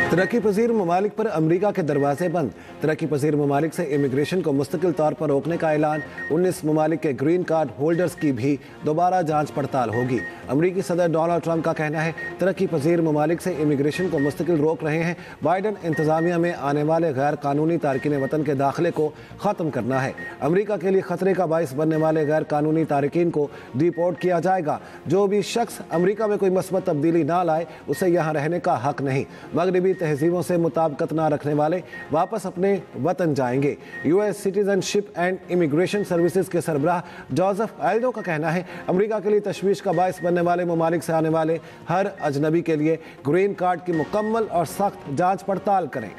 तरक्की पजीर ममालिक पर अमरीका के दरवाजे बंद। तरक्की पजीर ममालिक से इमिग्रेशन को मुस्तकिल तौर पर रोकने का ऐलान। 19 ममालिक के ग्रीन कार्ड होल्डर्स की भी दोबारा जांच पड़ताल होगी। अमरीकी सदर डोनाल्ड ट्रंप का कहना है तरक्की पजीर ममालिक से इमिग्रेशन को मुस्तकिल रोक रहे हैं। बाइडन इंतजामिया में आने वाले गैर कानूनी तारकीन वतन के दाखिले को ख़त्म करना है। अमरीका के लिए खतरे का बाइस बनने वाले गैर कानूनी तारकीन को डिपोर्ट किया जाएगा। जो भी शख्स अमरीका में कोई मस्बत तब्दीली ना लाए उसे यहाँ रहने का हक नहीं। मगरबी तहजीबों से मुताबिकत ना रखने वाले वापस अपने वतन जाएंगे। US citizenship and immigration services के सरबराह जोसेफ एल्डो का कहना है अमरीका के लिए तशवीश का बायस बनने वाले ममालिक से आने वाले हर अजनबी के लिए ग्रीन कार्ड की मुकम्मल और सख्त जांच पड़ताल करें।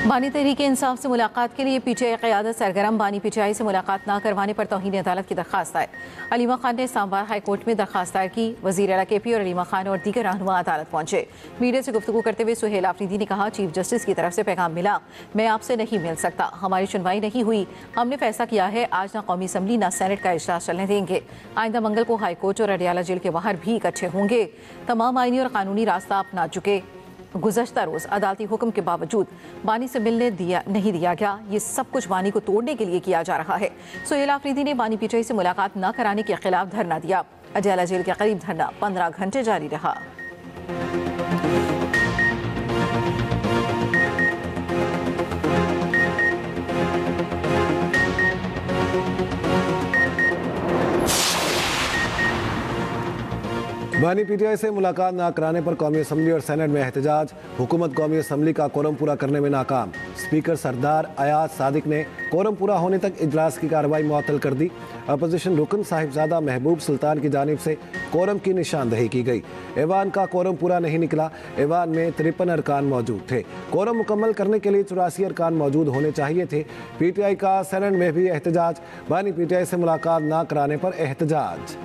बानी तहरीक इंसाफ से मुलाकात के लिए पीटीआई क़यादत सरगर्म। बानी पीटीआई से मुलाकात न करवाने पर तौहीन अदालत की दरख्वास्त दायर। अलीमा खान ने इस्लामाबाद हाई कोर्ट में दरख्वास्त दायर की। वज़ीर आला केपी और अलीमा खान और दीगर रहनुमा अदालत पहुंचे। मीडिया से गुफ्तगू करते हुए सुहेल आफरीदी ने कहा चीफ जस्टिस की तरफ से पैगाम मिला, मैं आपसे नहीं मिल सकता, हमारी सुनवाई नहीं हुई, हमने फैसला किया है आज ना कौमी असम्बली ना सेनेट का इजलास चलने देंगे। आइंदा मंगल को हाई कोर्ट और अडियाला जेल के बाहर भी इकट्ठे होंगे। तमाम आईनी और कानूनी रास्ता अपना चुके। गुज़श्ता रोज़ अदालती हुक्म के बावजूद बानी से मिलने नहीं दिया गया। ये सब कुछ बानी को तोड़ने के लिए किया जा रहा है। सुहेल आफरीदी ने बानी पीटीआई से मुलाकात न कराने के खिलाफ धरना दिया। अडियाला जेल के करीब धरना 15 घंटे जारी रहा। बानी पीटीआई से मुलाकात न कराने पर कौमी असम्बली और सेनेट में एहतजाज। हुकूमत कौमी असम्बली का कोरम पूरा करने में नाकाम। स्पीकर सरदार अयाज सादिक ने कोरम पूरा होने तक इजलास की कार्रवाई मुअत्तल कर दी। अपोजिशन रुकन साहिबजादा महबूब सुल्तान की जानिब से कोरम की निशानदही की गई। ऐवान का कोरम पूरा नहीं निकला। ऐवान में 53 अरकान मौजूद थे। कोरम मुकम्मल करने के लिए 84 अरकान मौजूद होने चाहिए थे। पीटीआई का सेनेट में भी एहतजाज। बानी पीटीआई से मुलाकात न कराने पर एहतजाज।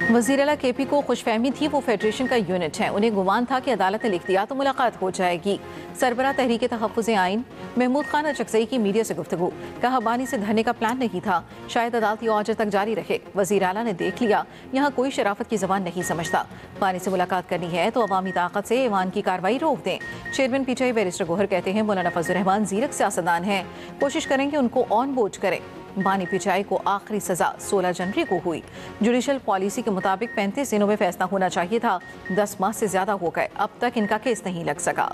वज़ीर आला केपी को खुशफहमी थी वो फेडरेशन का यूनिट है, उन्हें गुमान था कि अदालत ने लिख दिया तो मुलाकात हो जाएगी। सरबराह तहरीक तहफ़्फ़ुज़ आइन महमूद खान अचकज़ई की मीडिया से गुफ्तगू। कहा बानी से धरने का प्लान नहीं था, शायद अदालती ऑर्डर तक जारी रहे। वज़ीर आला ने देख लिया यहाँ कोई शराफत की ज़बान नहीं समझता। बानी से मुलाकात करनी है तो अवामी ताकत से ऐवान की कार्रवाई रोक दें। चेयरमैन पीटीआई बैरिस्टर गोहर कहते हैं मौलाना फजलुर रहमान ज़ीरक सियासतदान हैं, कोशिश करेंगे उनको ऑन बोर्ड करें। बानी पीटीआई को आखिरी सजा 16 जनवरी को हुई। जुडिशल पॉलिसी के मुताबिक 35 दिनों में फैसला होना चाहिए था। 10 माह से ज्यादा हो गए, अब तक इनका केस नहीं लग सका।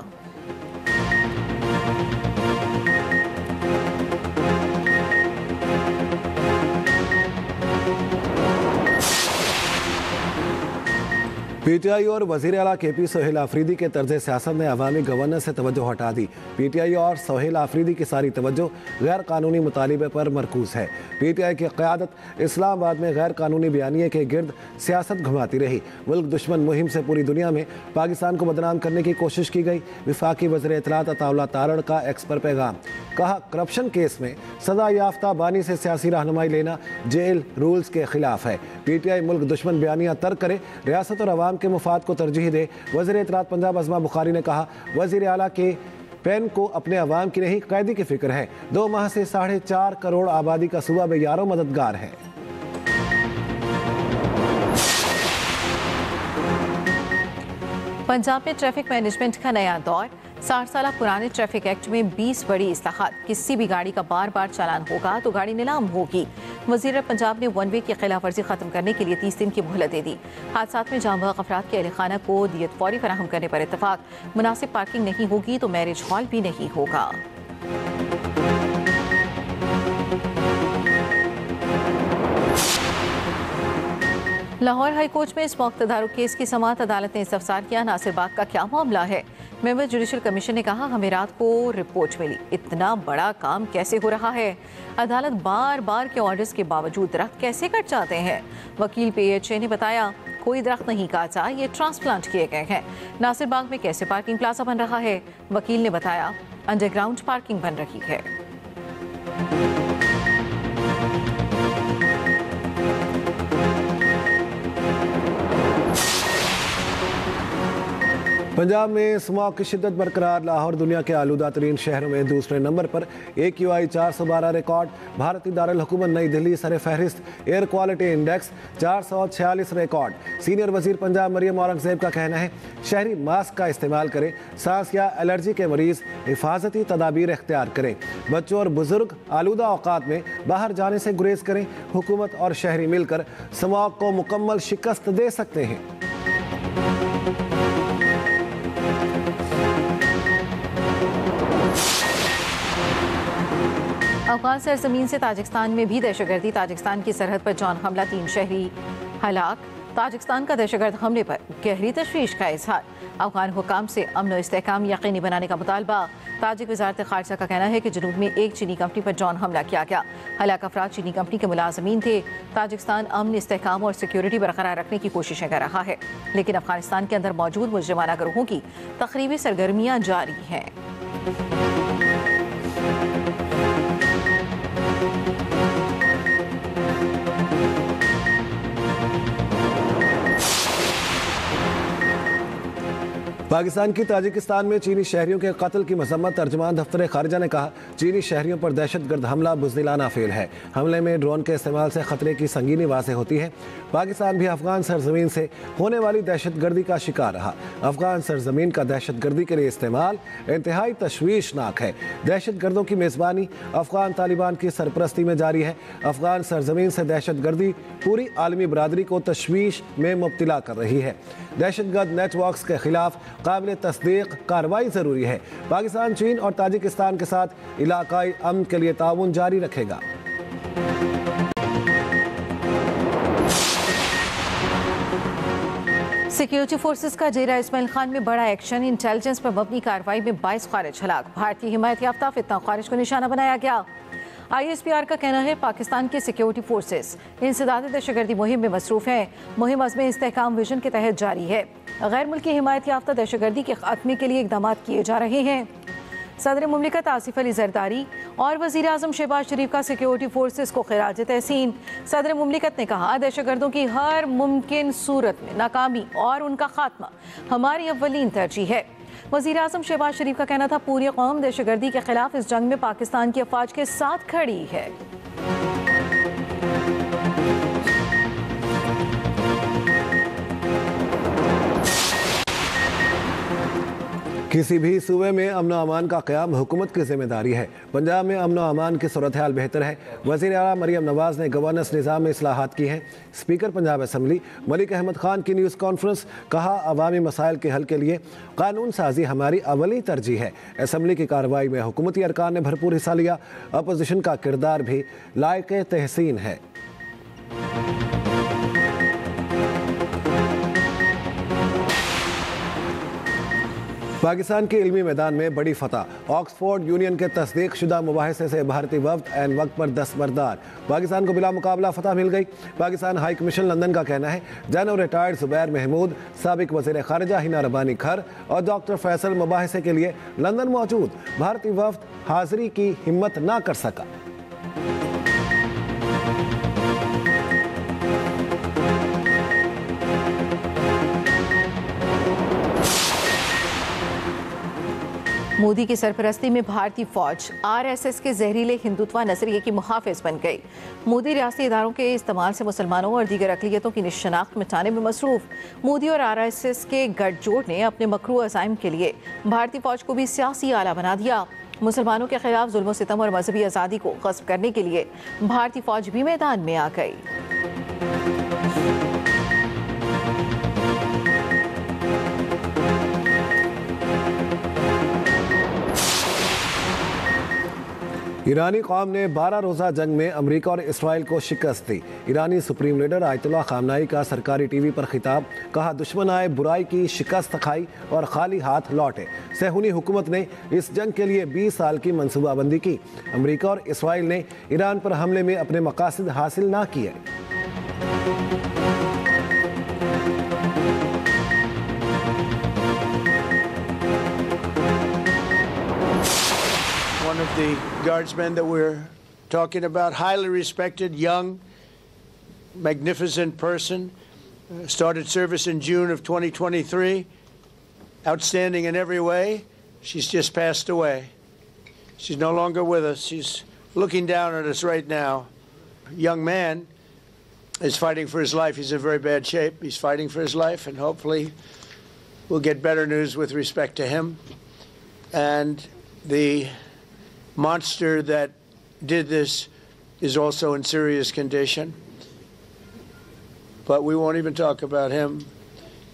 पीटीआई और वज़ीर आला केपी सुहेल आफरीदी के तर्ज सियासत ने अवामी गवर्नेंस से तवज्जो हटा दी। पीटीआई और सुहेल आफरीदी की सारी तवज्जो गैर कानूनी मुतालिबे पर मरकूज है। पीटीआई की क़यादत इस्लामाबाद में गैर कानूनी बयानिए के गिर्द सियासत घुमाती रही। मुल्क दुश्मन मुहिम से पूरी दुनिया में पाकिस्तान को बदनाम करने की कोशिश की गई। विफाकी वज़ीर इत्तलात अताउल्लाह तारड़ का एक्स पर पैगाम। कहा करप्शन केस में सजा याफ्ता बानी से सियासी रहनुमाई लेना जेल रूल्स के खिलाफ है। पीटीआई मुल्क दुश्मन बयानियाँ तर्क करे, रियासत और अवाम के मुफाद को तरजीह दे। वज़ीर इत्तलात पंजाब अज़मा बुखारी ने कहा वज़ीर आला के पेन को अपने अवाम की नहीं कैदी की फिक्र है। 2 माह से 4.5 करोड़ आबादी का सूबा में यारों मददगार है। पंजाब में ट्रैफिक मैनेजमेंट का नया दौर। 60 साल पुराने ट्रैफिक एक्ट में 20 बड़ी इस्लाहात। किसी भी गाड़ी का बार बार चालान होगा तो गाड़ी नीलाम होगी। वज़ीर पंजाब ने 1 वे की खिलाफ वर्जी खत्म करने के लिए 30 दिन की मोहलत दे दी। हादसात में जाँ बहक अफराद के अहल खाना को दियत फौरी फराहम करने पर इत्तफाक। मुनासिब पार्किंग नहीं होगी तो मैरिज हॉल भी नहीं होगा। लाहौर हाई कोर्ट में स्मोक तदारुक केस की समाअत अदालत ने इस्तफसार किया। नासिर बाग का क्या मामला है? मेंबर जुडिशल कमीशन ने कहा हमें रात को रिपोर्ट मिली, इतना बड़ा काम कैसे हो रहा है? अदालत बार बार के ऑर्डर्स के बावजूद दरख्त कैसे कट जाते हैं? वकील PHA ने बताया कोई दरख्त नहीं काटा, ये ट्रांसप्लांट किए गए हैं। नासिर बाग में कैसे पार्किंग प्लाजा बन रहा है? वकील ने बताया अंडरग्राउंड पार्किंग बन रही है। पंजाब में स्मॉग की शिद्दत बरकरार। लाहौर दुनिया के आलूदा तरीन शहरों में दूसरे नंबर पर। AQI 412 record. भारतीय दारुल हुकूमत नई दिल्ली सर फहरिस्त। Air quality index 446 record. Senior वजीर पंजाब मरियम औरंगजेब का कहना है शहरी मास्क का इस्तेमाल करें। सांस या एलर्जी के मरीज हिफाजती तदाबीर इख्तियार करें। बच्चों और बुजुर्ग आलूदा औकात में बाहर जाने से गुरेज करें। हुकूमत और शहरी मिलकर स्मॉग को मुकम्मल शिकस्त दे सकते हैं। अफगान सरजमीन से ताजिकिस्तान में भी दहशतगर्दी। ताजिकिस्तान की सरहद पर जौन हमला, 3 शहरी हलाक। ताजिकिस्तान का दहशतगर्द हमले पर गहरी तशवीश का इजहार। अफगान हुकाम से अमन व इस्तेहकाम यकीनी बनाने का मुतालबा। ताजिक वजारत खारजा का कहना है कि जनूब में एक चीनी कंपनी पर जौन हमला किया गया। हलाक अफराद चीनी कंपनी के मुलाजमीन थे। ताजिकिस्तान अमन, इस्तेहकाम और सिक्योरिटी बरकरार रखने की कोशिशें कर रहा है, लेकिन अफगानिस्तान के अंदर मौजूद मुजरिमाना गिरोहों की तखरीबी सरगर्मियाँ जारी हैं। पाकिस्तान की ताजिकिस्तान में चीनी शहरियों के कत्ल की मजम्मत। तर्जुमान दफ्तर खारजा ने कहा चीनी शहरियों पर दहशतगर्द हमला बुज़दिलाना फेल है। हमले में ड्रोन के इस्तेमाल से खतरे की संगीनी वाज़ेह होती है। पाकिस्तान भी अफगान सरजमीन से होने वाली दहशतगर्दी का शिकार रहा। अफगान सरजमीन का दहशतगर्दी के लिए इस्तेमाल इंतहाई तशवीशनाक है। दहशतगर्दों की मेज़बानी अफगान तालिबान की सरपरस्ती में जारी है। अफगान सरजमीन से दहशतगर्दी पूरी आलमी बरादरी को तशवीश में मुब्तला कर रही है। दहशतगर्द नेटवर्क्स के खिलाफ काबिल तस्दीक कार्रवाई ज़रूरी है। पाकिस्तान, चीन और ताजिकिस्तान के साथ इलाकाई अमन के लिए ताउन जारी रखेगा। सिक्योरिटी फोर्सेस का जेरा इस्माइल खान में बड़ा एक्शन। इंटेलिजेंस पर मबनी कार्रवाई में 22 खारिज हलाक। भारतीय हिमायत याफ्ता फितना खारिज को निशाना बनाया गया। ISPR का कहना है पाकिस्तान के सिक्योरिटी फोर्सेस इंसदाद दहशतगर्दी मुहिम में मसरूफ हैं। मुहिम अज़्म इस्तेहकाम विजन के तहत जारी है। गैर मुल्की हिमायत याफ्ता दहशतगर्दी के खात्मे के लिए इक़दाम किए जा रहे हैं। सदर मुमलिकत आसिफ अली जरदारी और वज़ीर आज़म शहबाज शरीफ का सिक्योरिटी फोर्सेस को खिराज तहसीन। सदर मुमलिकत ने कहा दहशतगर्दों की हर मुमकिन सूरत में नाकामी और उनका खात्मा हमारी अव्वलीन तरजीह है। वज़ीर आज़म शहबाज शरीफ का कहना था पूरी कौम दहशतगर्दी के खिलाफ इस जंग में पाकिस्तान की अफवाज के साथ खड़ी है। किसी भी सूबे में अमन अमान का क़याम हुकूमत की जिम्मेदारी है। पंजाब में अमन अमान की सूरत हाल बेहतर है। वज़ीर आला मरियम नवाज़ ने गवर्नेंस निज़ाम में इस्लाहात की हैं। स्पीकर पंजाब असम्बली मलिक अहमद खान की न्यूज़ कॉन्फ्रेंस। कहा अवामी मसाइल के हल के लिए कानून साजी हमारी अवली तरजीह है। असम्बली की कार्रवाई में हुकूमती अरकान ने भरपूर हिस्सा लिया। अपोजिशन का किरदार भी लायक तहसीन है। पाकिस्तान के इल्मी मैदान में बड़ी फतह। ऑक्सफोर्ड यूनियन के तस्दीक शुदा मुबाहिसे से भारतीय वफ्द ऐन वक्त पर दस्तबरदार। पाकिस्तान को बिला मुकाबला फतह मिल गई। पाकिस्तान हाई कमीशन लंदन का कहना है जनरल रिटायर्ड जुबैर महमूद, साबिक वज़ीर ख़ारिजा हिना रब्बानी खर और डॉक्टर फैसल मुबाहिसे के लिए लंदन मौजूद। भारतीय वफ्द हाजिरी की हिम्मत ना कर सका। मोदी की सरपरस्ती में भारतीय फौज RSS के जहरीले हिंदुत्व नजरिए की मुहाफिज बन गई। मोदी रियासती इदारों के इस्तेमाल से मुसलमानों और दीगर अक़लियतों की शनाख्त मिटाने में मसरूफ। मोदी और RSS के गठजोड़ ने अपने मकरू अज़ाइम के लिए भारतीय फौज को भी सियासी आला बना दिया। मुसलमानों के खिलाफ जुल्म सितम और मजहबी आज़ादी को ग़स्ब करने के लिए भारतीय फौज भी मैदान में आ गई। ईरानी कौम ने 12 रोज़ा जंग में अमेरिका और इसराइल को शिकस्त दी। ईरानी सुप्रीम लीडर आयतुल्लाह खामनाई का सरकारी टीवी पर खिताब। कहा दुश्मन आए बुराई की शिकस्त खाई और खाली हाथ लौटे। सहूनी हुकूमत ने इस जंग के लिए 20 साल की मनसूबाबंदी की। अमेरिका और इसराइल ने ईरान पर हमले में अपने मकासद हासिल ना किए। One of the guardsmen that we're talking about, highly respected, young, magnificent person, started service in June of 2023, outstanding in every way. She's just passed away. She's no longer with us. She's looking down at us right now. Young man is fighting for his life. He's in very bad shape. He's fighting for his life, and hopefully we'll get better news with respect to him. And the monster that did this is also in serious condition. But we won't even talk about him.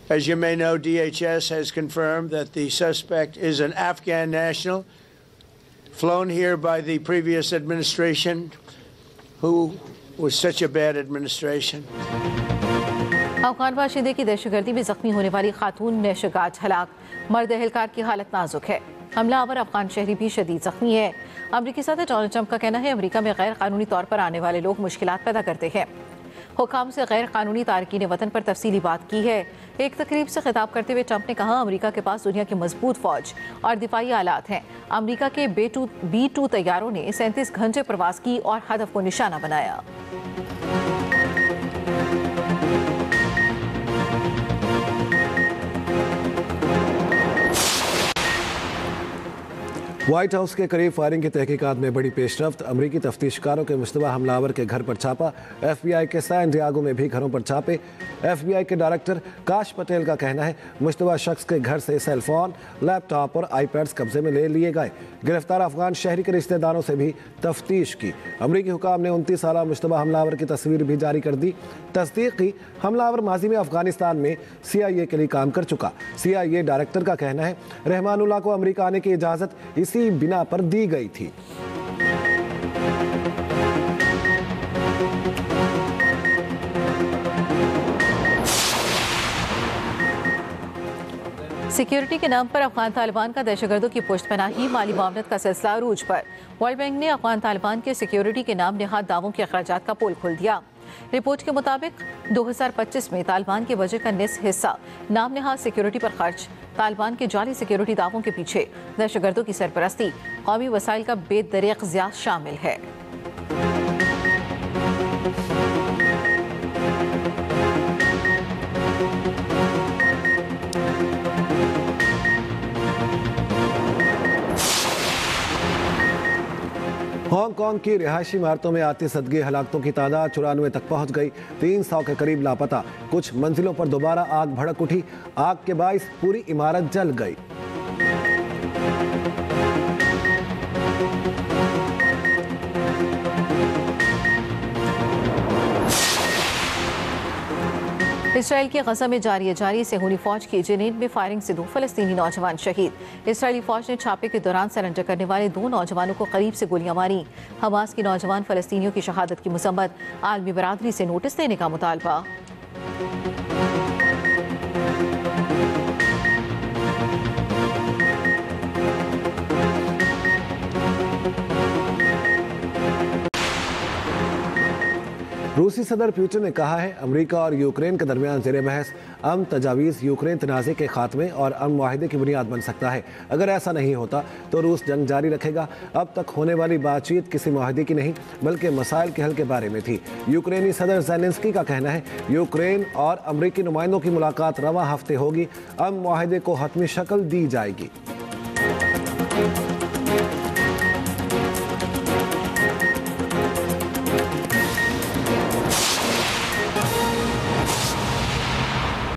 As you may know, DHS has confirmed that the suspect is an Afghan national flown here by the previous administration, who was such a bad administration. Afghan बाशिंदे की दहशतगर्दी में जख्मी होने वाली खातून नेशगाज हलाक, मर्द एहलकार की हालत नाजुक है। हमलावर अफगान शहरी भी शदीद जख्मी है। अमरीकी सदर डोनाल्ड ट्रंप का कहना है अमरीका में गैर कानूनी तौर पर आने वाले लोग मुश्किलात पैदा करते हैं। हुकाम से गैर कानूनी तारकीन वतन पर तफसीली बात की है। एक तकरीब से खिताब करते हुए ट्रंप ने कहा अमरीका के पास दुनिया की मजबूत फौज और दिफाई आलात हैं। अमरीका के B-2 तैयारों ने 37 घंटे प्रवास की और हदफ को निशाना बनाया। व्हाइट हाउस के करीब फायरिंग की तहकीकात में बड़ी पेशरफ्त। अमरीकी तफ्तीशकारों के मुश्तबा हमलावर के घर पर छापा। FBI के सैन डियागो में भी घरों पर छापे। FBI के डायरेक्टर काश पटेल का कहना है मुश्तबा शख्स के घर से सेलफोन, लैपटॉप और आईपैड्स कब्जे में ले लिए गए। गिरफ्तार अफगान शहरी के रिश्तेदारों से भी तफ्तीश की। अमरीकी हुकाम ने 29 साला मुश्तबा हमलावर की तस्वीर भी जारी कर दी। तस्दीक की हमलावर माजी में अफगानिस्तान में CIA के लिए काम कर चुका। CIA डायरेक्टर का कहना है रहमानुल्लाह को अमरीका आने की इजाज़त इसी बिना पर दी गई थी। सिक्योरिटी के नाम पर अफगान तालिबान का दहशतगर्दों की पुष्टपनाही, माली मामलत का सिलसिला अरूज पर। वर्ल्ड बैंक ने अफगान तालिबान के सिक्योरिटी के नाम नेहाद दावों के अखराजात का पोल खोल दिया। रिपोर्ट के मुताबिक 2025 में तालिबान के बजट का निस्फ हिस्सा नाम नेहाद सिक्योरिटी पर खर्च। तालिबान के जाली सिक्योरिटी दावों के पीछे दहशतगर्दों की सरपरस्ती, कौमी वसाइल का बेदरिक ज़िया शामिल है। हांगकांग की रिहायशी इमारतों में आती सदगी हलाकतों की तादाद 94 तक पहुंच गई। 300 के करीब लापता। कुछ मंजिलों पर दोबारा आग भड़क उठी। आग के बाइस पूरी इमारत जल गई। इसराइल की गजा में जारी सेहूनी फौज की जेनीन में फायरिंग से 2 फलस्तीनी नौजवान शहीद। इसराइली फौज ने छापे के दौरान सरेंडर करने वाले 2 नौजवानों को करीब से गोलियां मारी। हमास की नौजवान फलस्तीनियों की शहादत की मसम्मत, आलमी बरादरी से नोटिस देने का मुतालबा। रूसी सदर पुतिन ने कहा है अमेरिका और यूक्रेन के दरमियान ज़ेर बहस अमन तजावीज़ यूक्रेन तनाज़े के खात्मे और अमन मुआहिदे की बुनियाद बन सकता है। अगर ऐसा नहीं होता तो रूस जंग जारी रखेगा। अब तक होने वाली बातचीत किसी मुआहिदे की नहीं बल्कि मसाइल के हल के बारे में थी। यूक्रेनी सदर ज़ेलेंस्की का कहना है यूक्रेन और अमरीकी नुमाइंदों की मुलाकात रवां हफ्ते होगी। अमन मुआहिदे को हतमी शक्ल दी जाएगी।